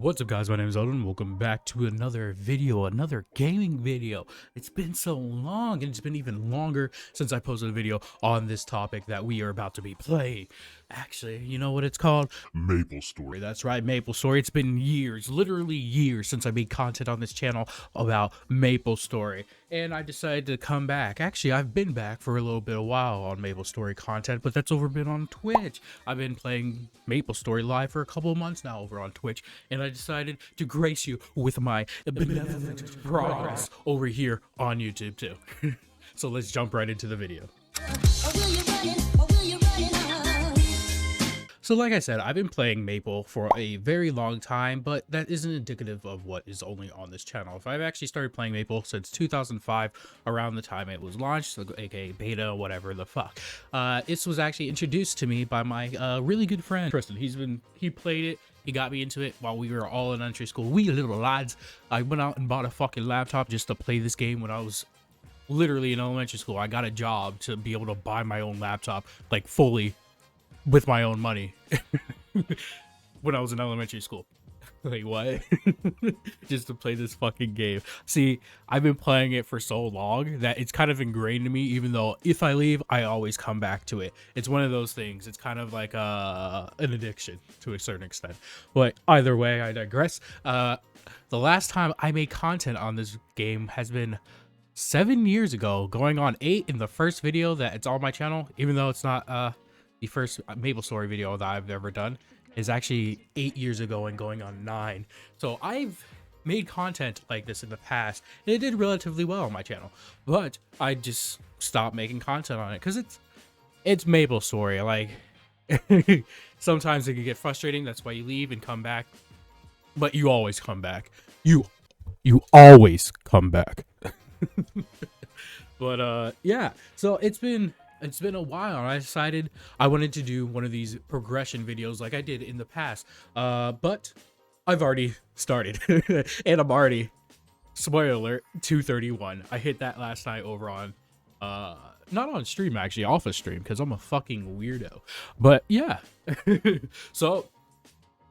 What's up, guys? My name is Elden. Welcome back to another video, another gaming video. It's been so long, and it's been even longer since I posted a video on this topic that we are about to be playing. Actually, you know what it's called? MapleStory. That's right, MapleStory. It's been years, literally years, since I made content on this channel about MapleStory, and I decided to come back. Actually, I've been back for a little bit of while on MapleStory content, but that's been on Twitch. I've been playing MapleStory live for a couple of months now over on Twitch, and I decided to grace you with my benevolent progress over here on YouTube too. So let's jump right into the video. So like I said, I've been playing Maple for a very long time, but that isn't indicative of what is only on this channel. If I've actually started playing Maple since 2005, around the time it was launched, aka beta, whatever the fuck. This was actually introduced to me by my really good friend, Tristan. He played it. He got me into it while we were all in elementary school. We little lads. I went out and bought a fucking laptop just to play this game when I was literally in elementary school. I got a job to be able to buy my own laptop, like fully with my own money when I was in elementary school. Wait, what? Just to play this fucking game. See, I've been playing it for so long that it's kind of ingrained in me, even though if I leave, I always come back to it. It's one of those things. It's kind of like an addiction to a certain extent. But either way, I digress. The last time I made content on this game has been 7 years ago, going on 8 in the first video that it's on my channel, even though it's not the first MapleStory video that I've ever done. Is actually 8 years ago and going on 9. So I've made content like this in the past, and it did relatively well on my channel, but I just stopped making content on it because it's MapleStory. Like sometimes it can get frustrating. That's why you leave and come back, but you always come back. You always come back. But yeah, so it's been a while, and I decided I wanted to do one of these progression videos like I did in the past. But I've already started and I'm already, spoiler alert, 231. I hit that last night over on not on stream, actually off of stream, because I'm a fucking weirdo. But yeah. So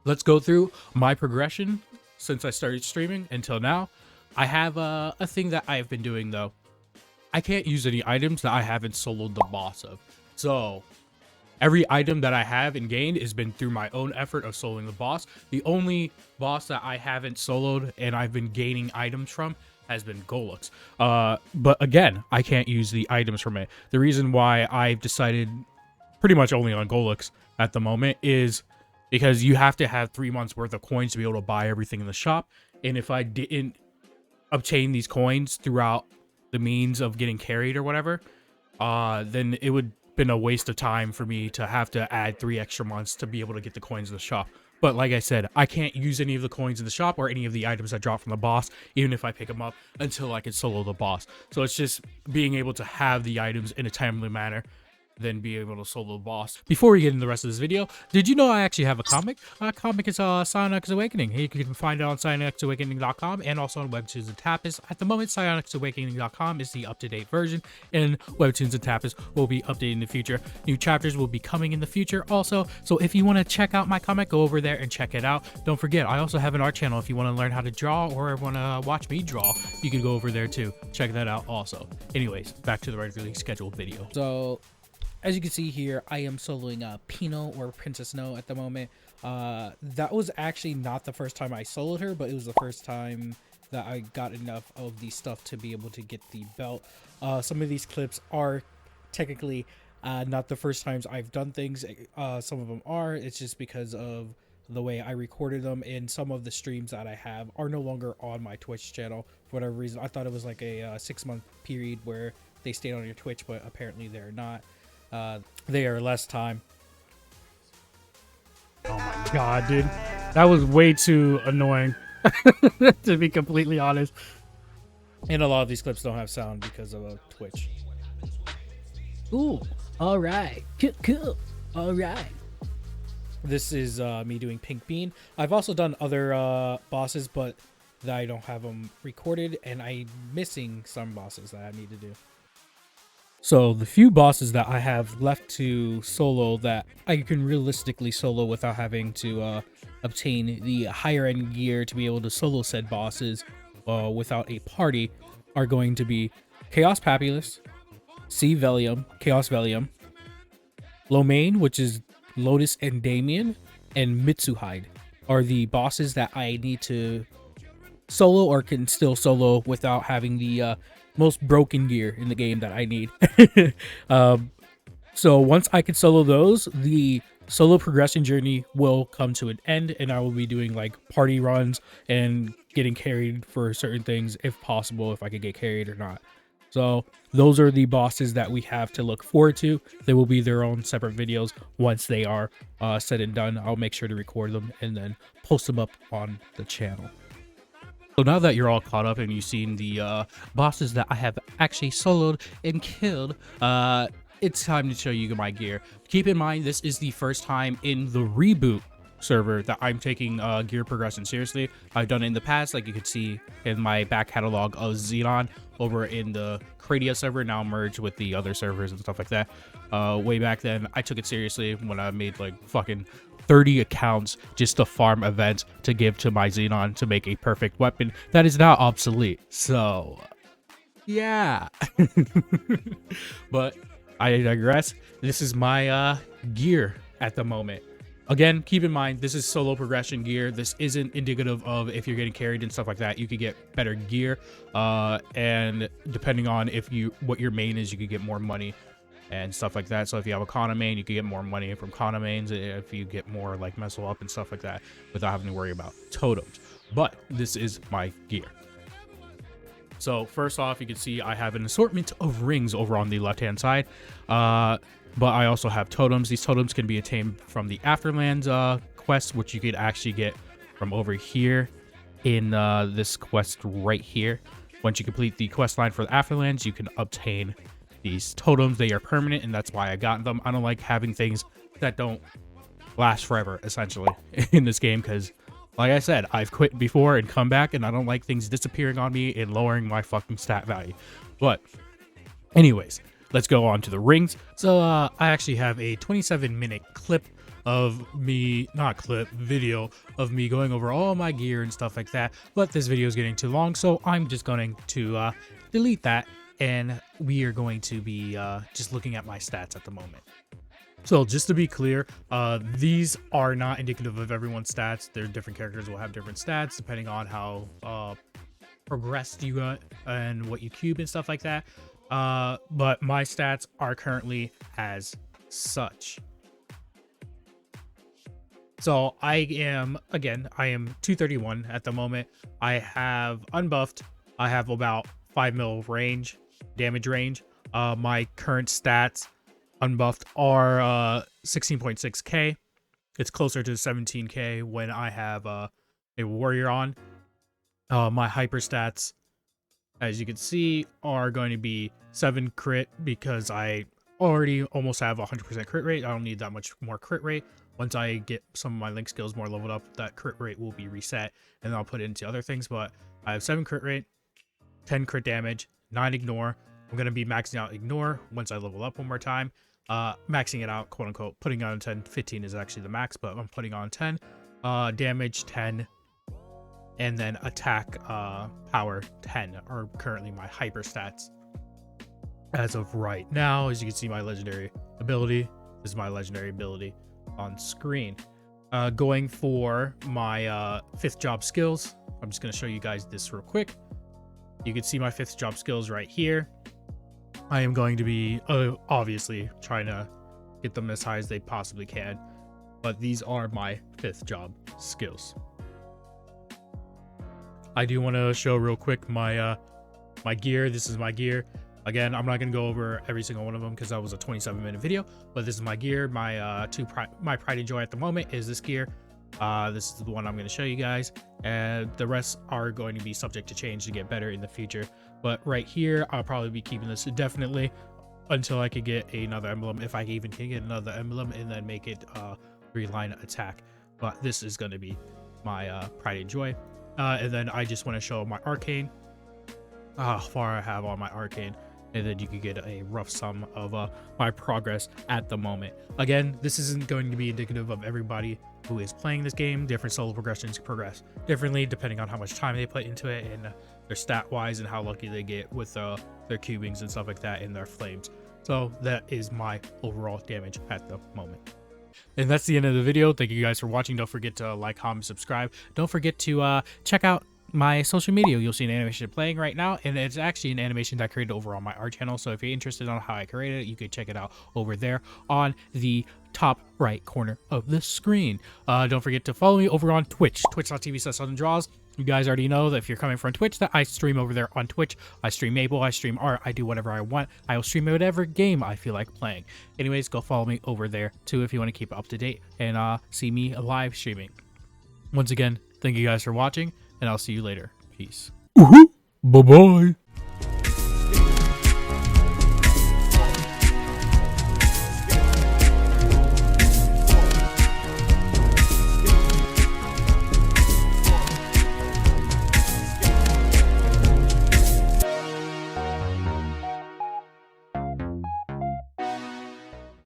let's go through my progression since I started streaming until now. I have a thing that I've been doing though. I can't use any items that I haven't soloed the boss of. So every item that I have and gained has been through my own effort of soloing the boss. The only boss that I haven't soloed and I've been gaining items from has been Golux. But again, I can't use the items from it. The reason why I've decided pretty much only on Golux at the moment is because you have to have 3 months worth of coins to be able to buy everything in the shop. And if I didn't obtain these coins throughout the means of getting carried or whatever, then it would been a waste of time for me to have to add 3 extra months to be able to get the coins in the shop. But like I said, I can't use any of the coins in the shop or any of the items I drop from the boss, even if I pick them up, until I can solo the boss. So it's just being able to have the items in a timely manner, then be able to solo the boss. Before we get into the rest of this video, did you know I actually have a comic? My comic is Scion Awakening. You can find it on ScionXAwakening.com and also on Webtoons and Tapas. At the moment, ScionXAwakening.com is the up-to-date version, and Webtoons and Tapas will be updated in the future. New chapters will be coming in the future also, so if you want to check out my comic, go over there and check it out. Don't forget, I also have an art channel. If you want to learn how to draw or want to watch me draw, you can go over there too. Check that out also. Anyways, back to the regularly scheduled video. So as you can see here, I am soloing Pino, or Princess Snow, at the moment. That was actually not the first time I soloed her, but it was the first time that I got enough of the stuff to be able to get the belt. Some of these clips are technically not the first times I've done things. Some of them are. It's just because of the way I recorded them, and some of the streams that I have are no longer on my Twitch channel for whatever reason. I thought it was like a 6-month period where they stayed on your Twitch, but apparently they're not. They are less time. Oh my god, dude, that was way too annoying. To be completely honest, and a lot of these clips don't have sound because of Twitch. Ooh, all right, cool. All right, this is me doing Pink Bean. I've also done other bosses, but that I don't have them recorded, and I'm missing some bosses that I need to do. So the few bosses that I have left to solo that I can realistically solo without having to obtain the higher end gear to be able to solo said bosses without a party are going to be Chaos Papulus, C Velium, Chaos Velium, Lomain, which is Lotus and Damien, and Mitsuhide are the bosses that I need to solo or can still solo without having the most broken gear in the game that I need. um, so once I can solo those, the solo progression journey will come to an end, and I will be doing like party runs and getting carried for certain things if possible, if I could get carried or not. So those are the bosses that we have to look forward to. They will be their own separate videos once they are said and done. I'll make sure to record them and then post them up on the channel. So now that you're all caught up and you've seen the bosses that I have actually soloed and killed, it's time to show you my gear. Keep in mind, this is the first time in the reboot server that I'm taking gear progression seriously. I've done it in the past, like you could see in my back catalog of Xenon over in the Cradia server, now merged with the other servers and stuff like that. Way back then, I took it seriously when I made like fucking 30 accounts just to farm events to give to my Xenon to make a perfect weapon that is now obsolete. So, yeah. But I digress. This is my gear at the moment. Again, keep in mind, this is solo progression gear. This isn't indicative of if you're getting carried and stuff like that. You could get better gear, and depending on what your main is, you could get more money and stuff like that. So if you have a Kana main, you can get more money from Kana mains if you get more like Messel up and stuff like that without having to worry about totems. But this is my gear. So first off, you can see I have an assortment of rings over on the left-hand side. But I also have totems. These totems can be attained from the Afterlands quest, which you could actually get from over here in this quest right here. Once you complete the quest line for the Afterlands, you can obtain these totems. They are permanent, and that's why I got them. I don't like having things that don't last forever, essentially, in this game, because, like I said, I've quit before and come back, and I don't like things disappearing on me and lowering my fucking stat value. But anyways, let's go on to the rings. So I actually have a 27-minute clip of me, video of me going over all my gear and stuff like that. But this video is getting too long, so I'm just going to delete that. And we are going to be just looking at my stats at the moment. So just to be clear, these are not indicative of everyone's stats. Their different characters will have different stats depending on how progressed you got and what you cube and stuff like that. But my stats are currently as such. So I am 231 at the moment. I have unbuffed. I have about 5 mil damage range. My current stats unbuffed are 16.6k. It's closer to 17k when I have a warrior on. My hyper stats, as you can see, are going to be 7 crit because I already almost have 100% crit rate. I don't need that much more crit rate. Once I get some of my link skills more leveled up, that crit rate will be reset, and I'll put it into other things. But I have 7 crit rate, 10 crit damage, 9 ignore. I'm going to be maxing out ignore once I level up one more time. Maxing it out, quote unquote, putting on 10. 15 is actually the max, but I'm putting on 10. Damage 10. And then attack power 10 are currently my hyper stats as of right now. As you can see, my legendary ability, this is my legendary ability on screen. Going for my 5th job skills, I'm just going to show you guys this real quick. You can see my 5th job skills right here. I am going to be obviously trying to get them as high as they possibly can, but these are my 5th job skills. I do want to show real quick my my gear. This is my gear. Again, I'm not going to go over every single one of them because that was a 27-minute video, but this is my gear. My my pride and joy at the moment is this gear. This is the one I'm going to show you guys, and the rest are going to be subject to change to get better in the future. But right here, I'll probably be keeping this indefinitely until I could get another emblem, if I even can get another emblem, and then make it 3-line attack. But this is going to be my pride and joy. And then I just want to show my arcane, how far I have on my arcane. and then you could get a rough sum of my progress at the moment. Again, this isn't going to be indicative of everybody who is playing this game. Different solo progressions progress differently depending on how much time they put into it and their stat wise and how lucky they get with their cubings and stuff like that and their flames. So that is my overall damage at the moment. And that's the end of the video. Thank you guys for watching. Don't forget to like, comment, subscribe. Don't forget to check out my social media. You'll see an animation playing right now, and it's actually an animation that I created over on my art channel. So if you're interested on how I created it, you could check it out over there on the top right corner of the screen. Don't forget to follow me over on Twitch, twitch.tv/SuttonDraws. You guys already know that if you're coming from Twitch, that I stream over there on Twitch. I stream Maple, I stream art, I do whatever I want. I will stream whatever game I feel like playing. Anyways, go follow me over there too if you want to keep up to date and see me live streaming. Once again, thank you guys for watching, and I'll see you later. Peace. Bye-bye.